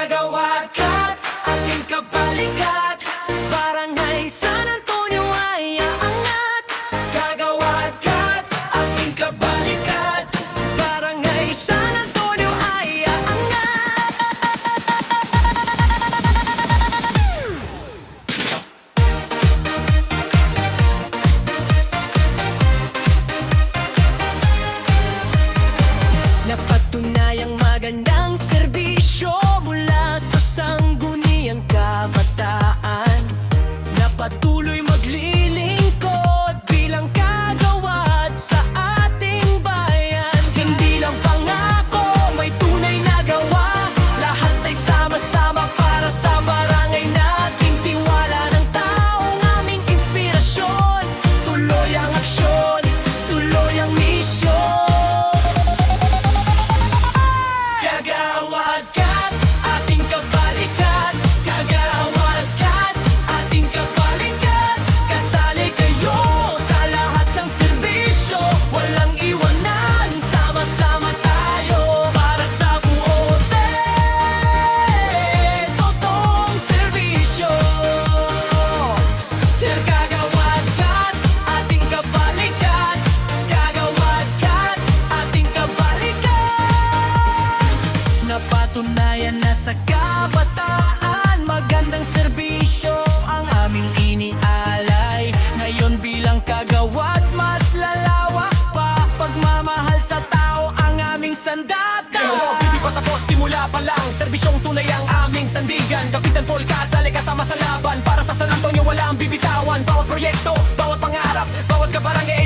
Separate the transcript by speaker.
Speaker 1: kagawad kat, ating kabalikat. Barangay San Antonio ay aangat. Kagawad kat, ating kabalikat. Barangay San Antonio ay aangat. Napatunayang magandang serbisyo mula sa sangguniang kabataan, na patuloy maglilingkod bilang kagawad sa ating bayan. Hindi lang pangako, may tunay na gawa. Lahat ay sama-sama para sa barangay nating tiwala ng taong aming inspirasyon. Tuloy ang aksyon, tuloy ang misyon. Kagawad kat, ating kabalikat. Kagawad kat, ating kabalikat. Kasali kayo sa lahat ng serbisyo, walang iwanan. Sama-sama tayo para sa buote. Totoong serbisyo. Kagawad kat, ating kabalikat. Kagawad kat, ating kabalikat. Napatunayan na sa kabataan, magandang serbisyo ang aming inialay. Ngayon bilang kagawad, mas lalawak pa. Pagmamahal sa tao ang aming sandata. Hindi pa tapos, simula pa lang. Serbisyong tunay ang aming sandigan. Kapitan Paul kasali kasama sa laban. Para sa San Antonio wala ang bibitawan. Bawat proyekto, bawat pangarap, bawat kabarangay